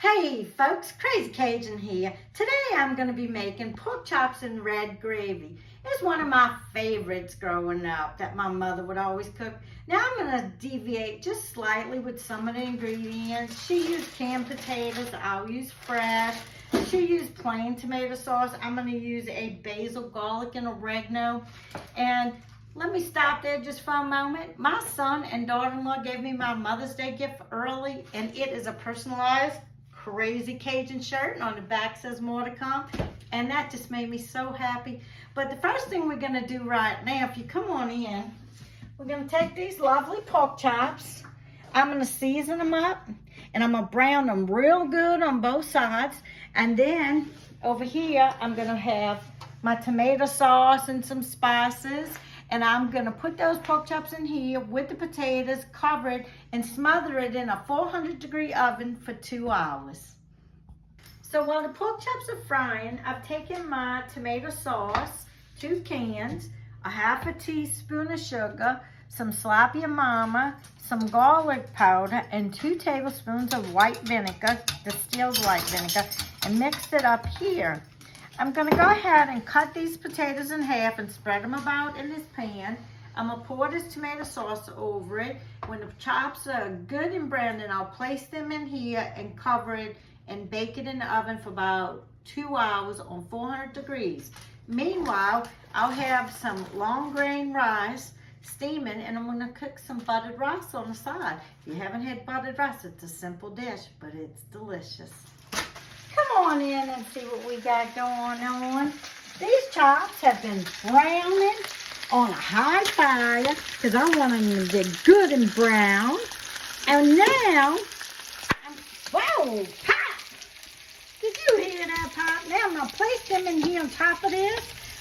Hey folks, Crazy Cajun here. Today I'm going to be making pork chops in red gravy. It's one of my favorites growing up that my mother would always cook. Now I'm going to deviate just slightly with some of the ingredients. She used canned potatoes, I'll use fresh. She used plain tomato sauce. I'm going to use a basil, garlic, and oregano. And let me stop there just for a moment. My son and daughter-in-law gave me my Mother's Day gift early, and it is a personalized Crazy Cajun shirt, and on the back says more to come, and that just made me so happy. But the first thing we're going to do right now, if you come on in, we're going to take these lovely pork chops. I'm going to season them up, and I'm going to brown them real good on both sides. And then over here, I'm going to have my tomato sauce and some spices. And I'm going to put those pork chops in here with the potatoes, cover it, and smother it in a 400-degree oven for 2 hours. So while the pork chops are frying, I've taken my tomato sauce, 2 cans, a half a teaspoon of sugar, some sloppy mama, some garlic powder, and 2 tablespoons of white vinegar, distilled white vinegar, and mixed it up here. I'm going to go ahead and cut these potatoes in half and spread them about in this pan. I'm going to pour this tomato sauce over it. When the chops are good and brown, then I'll place them in here and cover it and bake it in the oven for about 2 hours on 400 degrees. Meanwhile, I'll have some long grain rice steaming, and I'm going to cook some buttered rice on the side. If you haven't had buttered rice, it's a simple dish, but it's delicious. Come on in and see what we got going on. These chops have been browning on a high fire because I want them to get good and brown. And now, whoa, pop! Did you hear that pop? Now I'm going to place them in here on top of this.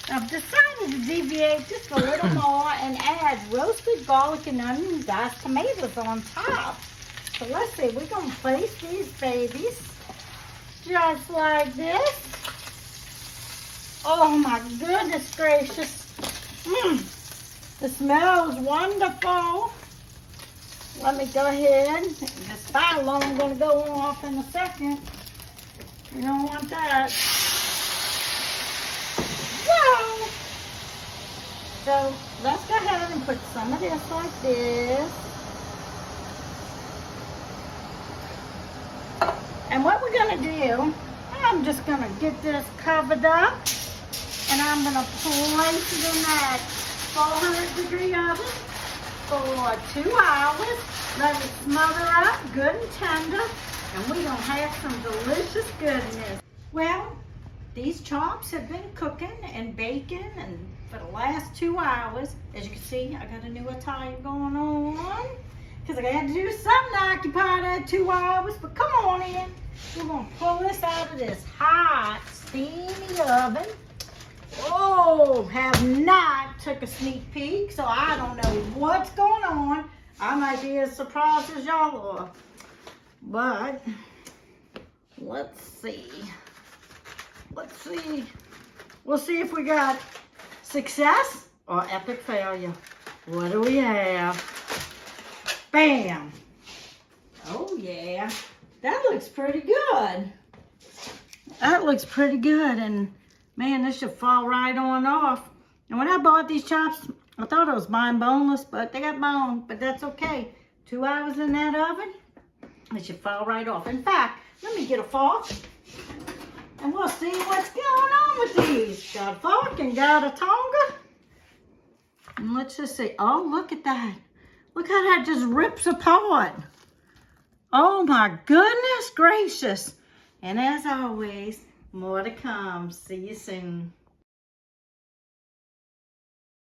I've decided to deviate just a little more and add roasted garlic and onion, diced tomatoes on top. So let's see, we're going to place these babies just like this. Oh my goodness gracious. The smell is wonderful. Let me go ahead. The fire alarm is going to go off in a second. You don't want that. Whoa! So let's go ahead and put some of this like this. And what we're going to do, I'm just going to get this covered up, and I'm going to place it in that 400-degree oven for 2 hours. Let it smother up good and tender, and we're going to have some delicious goodness. Well, these chops have been cooking and baking and for the last 2 hours. As you can see, I got a new attire going on, because I had to do something to occupy that 2 hours. But come on in. We're going to pull this out of this hot, steamy oven. Oh, have not took a sneak peek, so I don't know what's going on. I might be as surprised as y'all are. But, let's see. Let's see. We'll see if we got success or epic failure. What do we have? Bam! Oh yeah, that looks pretty good. That looks pretty good, and man, this should fall right on off. And when I bought these chops, I thought it was buying boneless, but they got bone, but that's okay. 2 hours in that oven, it should fall right off. In fact, let me get a fork, and we'll see what's going on with these. Got a fork and got a tonga. And let's just see. Oh, look at that. Look how that just rips apart. Oh my goodness gracious. And as always, more to come. See you soon.